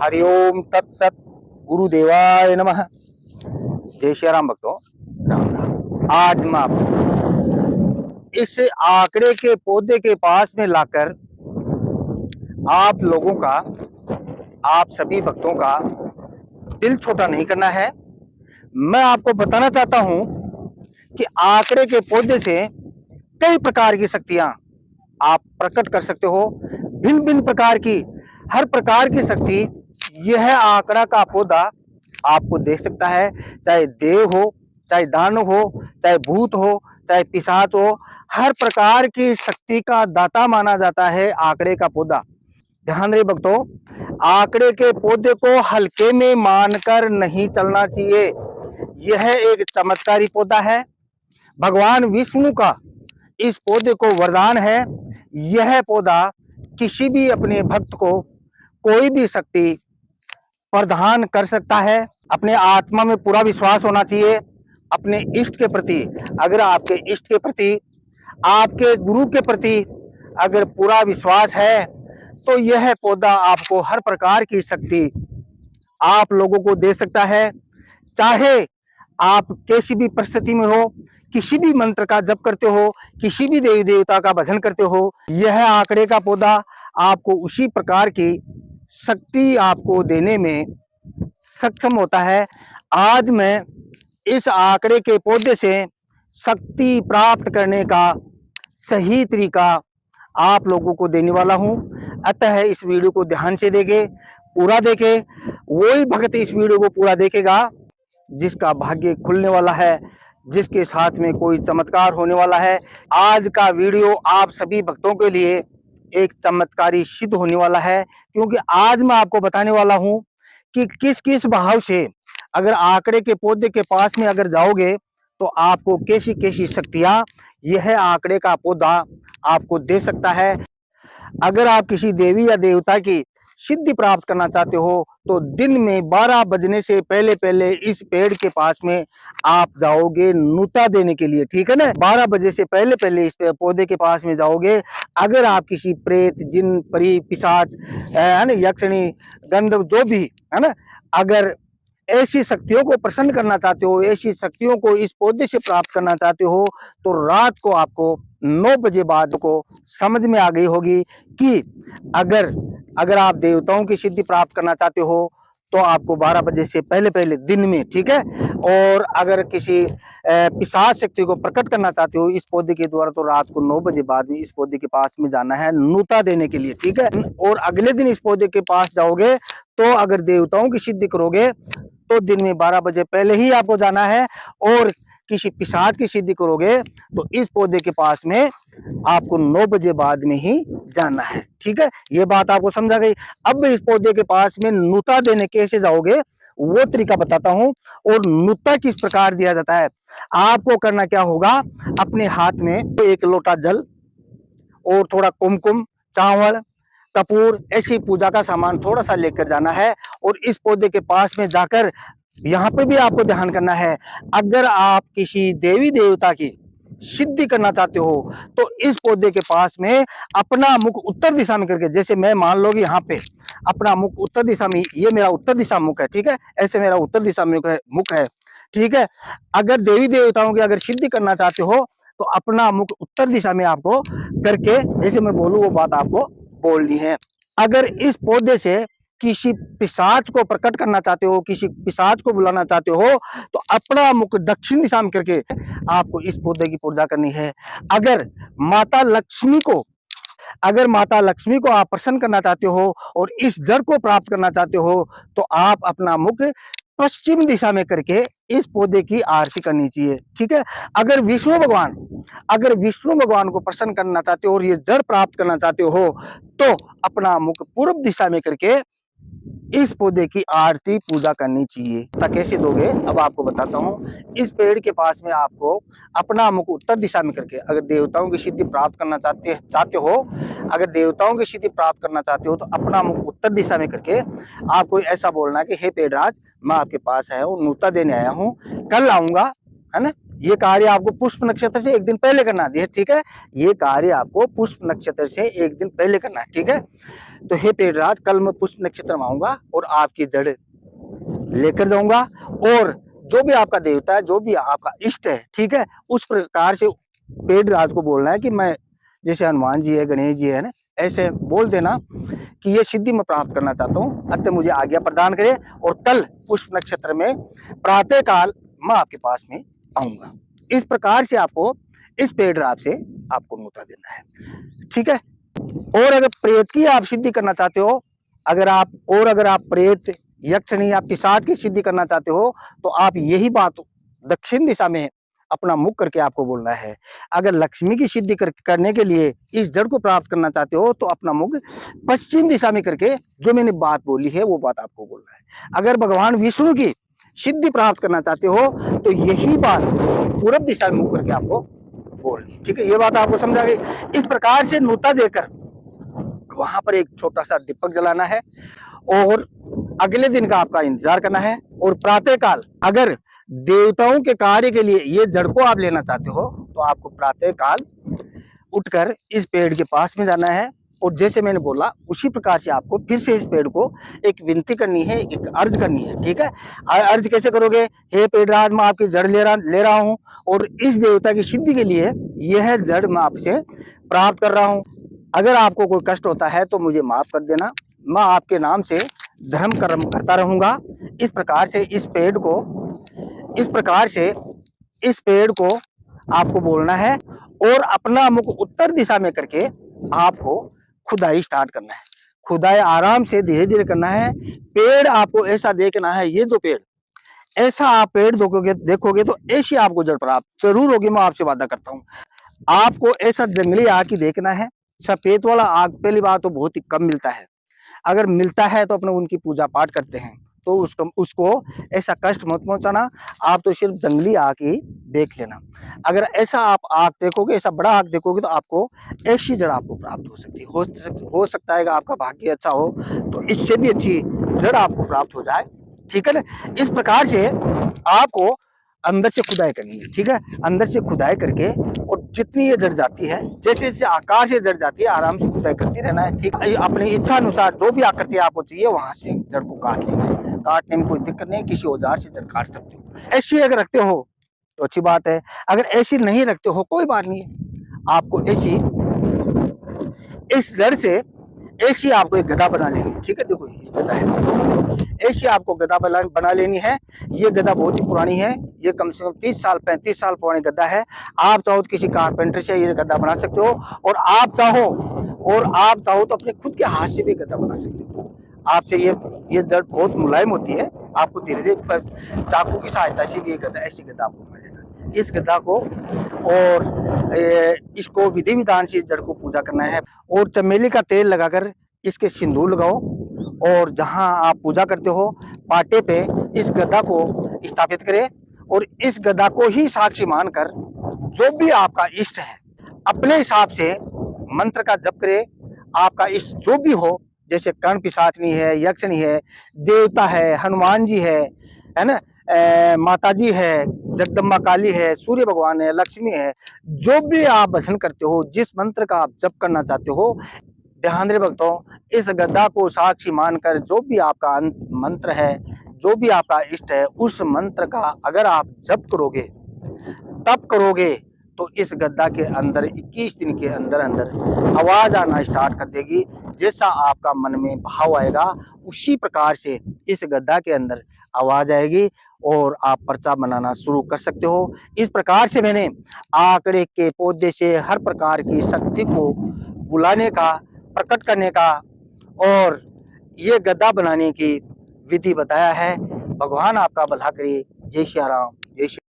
हरिओम तत्सत गुरुदेवाय नमः। जय श्री राम भक्तों, राम राम। आज मैं आपको इस आंकड़े के पौधे के पास में लाकर आप लोगों का, आप सभी भक्तों का दिल छोटा नहीं करना है। मैं आपको बताना चाहता हूं कि आंकड़े के पौधे से कई प्रकार की शक्तियां आप प्रकट कर सकते हो। भिन्न भिन्न प्रकार की, हर प्रकार की शक्ति यह आंकड़ा का पौधा आपको दे सकता है। चाहे देव हो, चाहे दानव हो, चाहे भूत हो, चाहे पिशाच हो, हर प्रकार की शक्ति का दाता माना जाता है आंकड़े का पौधा। ध्यान रहे भक्तों, आंकड़े के पौधे को हल्के में मानकर नहीं चलना चाहिए। यह एक चमत्कारी पौधा है। भगवान विष्णु का इस पौधे को वरदान है। यह पौधा किसी भी अपने भक्त को कोई भी शक्ति प्रदान कर सकता है। अपने आत्मा में पूरा विश्वास होना चाहिए अपने इष्ट के प्रति। अगर आपके इष्ट के प्रति, आपके गुरु के प्रति अगर पूरा विश्वास है तो यह पौधा आपको हर प्रकार की शक्ति आप लोगों को दे सकता है। चाहे आप किसी भी परिस्थिति में हो, किसी भी मंत्र का जप करते हो, किसी भी देवी देवता का भजन करते हो, यह आंकड़े का पौधा आपको उसी प्रकार की शक्ति आपको देने में सक्षम होता है। आज मैं इस आंकड़े के पौधे से शक्ति प्राप्त करने का सही तरीका आप लोगों को देने वाला हूं। अतः इस वीडियो को ध्यान से देखें, पूरा देखें। वही भक्त इस वीडियो को पूरा देखेगा जिसका भाग्य खुलने वाला है, जिसके साथ में कोई चमत्कार होने वाला है। आज का वीडियो आप सभी भक्तों के लिए एक चमत्कारी सिद्ध होने वाला है, क्योंकि आज मैं आपको बताने वाला हूं कि किस किस भाव से अगर आंकड़े के पौधे के पास में अगर जाओगे तो आपको कैसी कैसी शक्तियां यह आंकड़े का पौधा आपको दे सकता है। अगर आप किसी देवी या देवता की सिद्धि प्राप्त करना चाहते हो तो दिन में 12 बजने से पहले पहले इस पेड़ के पास में आप जाओगे नुता देने के लिए, ठीक है ना। 12 बजे से पहले पहले इस पौधे के पास में जाओगे। अगर आप किसी प्रेत, जिन, परी, पिशाच, है ना, यक्षिणी, गंधर्व, जो भी है ना, अगर ऐसी शक्तियों को प्रसन्न करना चाहते हो, ऐसी शक्तियों को इस पौधे से प्राप्त करना चाहते हो, तो रात को आपको 9 बजे बाद को समझ में आ गई होगी कि अगर आप देवताओं की सिद्धि प्राप्त करना चाहते हो तो आपको 12 बजे से पहले पहले दिन में, ठीक है। और अगर किसी पिशाच शक्ति को प्रकट करना चाहते हो इस पौधे के द्वारा, तो रात को 9 बजे बाद में इस पौधे के पास में जाना है नूता देने के लिए, ठीक है। और अगले दिन इस पौधे के पास जाओगे तो अगर देवताओं की सिद्धि करोगे तो दिन में 12 बजे पहले ही आपको जाना है। और किसी पिशाच की सिद्धि करोगे तो इस पौधे के पास में आपको 9 बजे बाद में ही जाना है, ठीक है। ये बात आपको समझा गई। अब इस पौधे के पास में नुता देने कैसे जाओगे वो तरीका बताता हूं। और नुता किस प्रकार दिया जाता है। आपको करना क्या होगा, अपने हाथ में एक लोटा जल और थोड़ा कुमकुम, चावल, कपूर, ऐसी पूजा का सामान थोड़ा सा लेकर जाना है। और इस पौधे के पास में जाकर यहाँ पे भी आपको ध्यान करना है, अगर आप किसी देवी देवता की सिद्धि करना चाहते हो तो इस पौधे के पास में अपना मुख उत्तर दिशा में करके, जैसे मैं मान लो कि यहाँ पे अपना मुख उत्तर दिशा में, ये मेरा उत्तर दिशा मुख है, ठीक है, ऐसे मेरा उत्तर दिशा मुख है, ठीक है। अगर देवी देवताओं की अगर सिद्धि करना चाहते हो तो अपना मुख उत्तर दिशा में आपको करके, जैसे मैं बोलूं वो बात आपको बोलनी है। अगर इस पौधे से किसी पिशाच को प्रकट करना चाहते हो, किसी पिशाच को बुलाना चाहते हो, तो अपना मुख दक्षिण दिशा में करके आपको इस पौधे की पूजा करनी है। अगर माता लक्ष्मी को आप प्रसन्न करना चाहते हो और इस जड़ को प्राप्त करना चाहते हो तो आप अपना मुख पश्चिम दिशा में करके इस पौधे की आरती करनी चाहिए, ठीक है। अगर विष्णु भगवान को प्रसन्न करना चाहते हो और ये जड़ प्राप्त करना चाहते हो तो अपना मुख पूर्व दिशा में करके इस पौधे की आरती पूजा करनी चाहिए। तो कैसे दोगे अब आपको बताता हूँ। इस पेड़ के पास में आपको अपना मुख उत्तर दिशा में करके, अगर देवताओं की सिद्धि प्राप्त करना चाहते हो, अगर देवताओं की सिद्धि प्राप्त करना चाहते हो तो अपना मुख उत्तर दिशा में करके आपको ऐसा बोलना है कि हे पेड़राज, मैं आपके पास आया हूँ, नूता देने आया हूँ, कल आऊंगा, है ना, ये कार्य आपको पुष्प नक्षत्र से एक दिन पहले करना है, ठीक है। ये कार्य आपको पुष्प नक्षत्र से एक दिन पहले करना है, ठीक है। तो हे पेड़राज, कल मैं पुष्प नक्षत्र में आऊंगा और आपकी जड़ लेकर जाऊंगा, और जो भी आपका देवता है, जो भी आपका इष्ट है, ठीक है, उस प्रकार से पेड़राज को बोलना है कि मैं, जैसे हनुमान जी है, गणेश जी है ना, ऐसे बोल देना कि ये सिद्धि मैं प्राप्त करना चाहता हूँ, अतः मुझे आज्ञा प्रदान करे, और कल पुष्प नक्षत्र में प्रातः काल मैं आपके पास में आऊंगा। इस प्रकार से आपको इस पेड़राज से आपको न्योता देना है, ठीक है। और अगर प्रेत की आप सिद्धि करना चाहते हो, अगर आप प्रेत, यक्षिणी या पिशाच की सिद्धि करना चाहते हो, तो आप यही बात दक्षिण दिशा में अपना मुख करके आपको बोलना है। अगर लक्ष्मी की सिद्धि करने के लिए इस जड़ को प्राप्त करना चाहते हो, तो अपना मुख पश्चिम दिशा में करके जो मैंने बात बोली है वो बात आपको बोलना है। अगर भगवान विष्णु की सिद्धि प्राप्त करना चाहते हो, तो यही बात पूरब दिशा में मुख करके आपको बोलनी, ठीक है। ये बात आपको समझा गई। इस प्रकार से न्योता देकर वहां पर एक छोटा सा दीपक जलाना है, और अगले दिन का आपका इंतजार करना है। और प्रातः काल अगर देवताओं के कार्य के लिए ये जड़ को आप लेना चाहते हो, तो आपको प्रातः काल उठकर इस पेड़ के पास में जाना है, और जैसे मैंने बोला उसी प्रकार से आपको फिर से इस पेड़ को एक विनती करनी है, एक अर्ज करनी है, ठीक है। अर्ज कैसे करोगे? हे पेड़राज, मैं आपकी जड़ ले रहा हूँ, और इस देवता की सिद्धि के लिए यह जड़ मैं आपसे प्राप्त कर रहा हूँ। अगर आपको कोई कष्ट होता है तो मुझे माफ कर देना, मैं आपके नाम से धर्म कर्म करता रहूंगा। इस प्रकार से इस पेड़ को आपको बोलना है, और अपना मुख उत्तर दिशा में करके आपको खुदाई स्टार्ट करना है। खुदाई आराम से धीरे धीरे करना है। पेड़ आपको ऐसा देखना है, ये जो पेड़, ऐसा आप पेड़ देखोगे तो ऐसी आपको जड़ प्राप्त जरूर होगी, मैं आपसे वादा करता हूँ। आपको ऐसा जंगली आग ही देखना है। सफेद वाला आग पहली बात तो बहुत ही कम मिलता है, अगर मिलता है तो अपने उनकी पूजा पाठ करते हैं, तो उसको ऐसा कष्ट मत पहुंचाना। आप तो सिर्फ जंगली आग ही देख लेना। अगर ऐसा आप आग देखोगे, ऐसा बड़ा आग देखोगे, तो आपको ऐसी जड़ आपको प्राप्त हो सकती है। हो सकता है कि आपका भाग्य अच्छा हो तो इससे भी अच्छी जड़ आपको प्राप्त हो जाए, ठीक है ना। इस प्रकार से आपको अंदर से खुदाई करनी है, ठीक है। अंदर से खुदाई करके, और जितनी ये जड़ जाती है, जैसे जैसे आकार से जड़ जाती है, आराम से खुदाई करते रहना है, ठीक है। अपनी इच्छा अनुसार जो भी आकृति आपको चाहिए वहां से जड़ को काट लेना है। काटने में कोई दिक्कत नहीं, किसी औजार से जड़ काट सकते हो। ऐसी अगर रखते हो तो अच्छी बात है, अगर ऐसी नहीं रखते हो कोई बात नहीं है। आपको ऐसी इस जड़ से ऐसी आपको एक गदा बना लेनी है, ठीक है। देखो ये गदा है, ऐसी आपको गदा बना लेनी है। ये गदा बहुत ही पुरानी है, ये कम से कम 30 साल 35 साल पुरानी गदा है। आप चाहो तो किसी कारपेंटर से ये गदा बना सकते हो, और आप चाहो तो अपने खुद के हाथ से भी गदा बना सकते हो। आपसे ये जड़ बहुत मुलायम होती है, आपको धीरे धीरे चाकू की सहायता से भी ऐसी गदा आपको बना लेना है। इस गदा को और इसको विधि विधान से इस जड़ को पूजा करना है, और चमेली का तेल लगाकर इसके सिंदूर लगाओ, और जहां आप पूजा करते हो पाटे पे इस गदा को स्थापित करें, और इस गदा को ही साक्षी मानकर जो भी आपका इष्ट है अपने हिसाब से मंत्र का जप करे। आपका इष्ट जो भी हो, जैसे कर्ण पिशाचनी है, यक्षिणी है, देवता है, हनुमान जी है ना, माता जी है, जगदम्बा काली है, सूर्य भगवान है, लक्ष्मी है, जो भी आप भजन करते हो, जिस मंत्र का आप जप करना चाहते हो, ध्यान रहे भक्तों, इस गदा को साक्षी मानकर जो भी आपका मंत्र है, जो भी आपका इष्ट है, उस मंत्र का अगर आप जप करोगे, तप करोगे, तो इस गद्दा के अंदर 21 दिन के अंदर अंदर आवाज आना स्टार्ट कर देगी। जैसा आपका मन में भाव आएगा, उसी प्रकार से इस गद्दा के अंदर आवाज आएगी, और आप पर्चा बनाना शुरू कर सकते हो। इस प्रकार से मैंने आंकड़े के पौधे से हर प्रकार की शक्ति को बुलाने का, प्रकट करने का, और ये गद्दा बनाने की विधि बताया है। भगवान आपका भला करे। जय श्री राम, जय श्री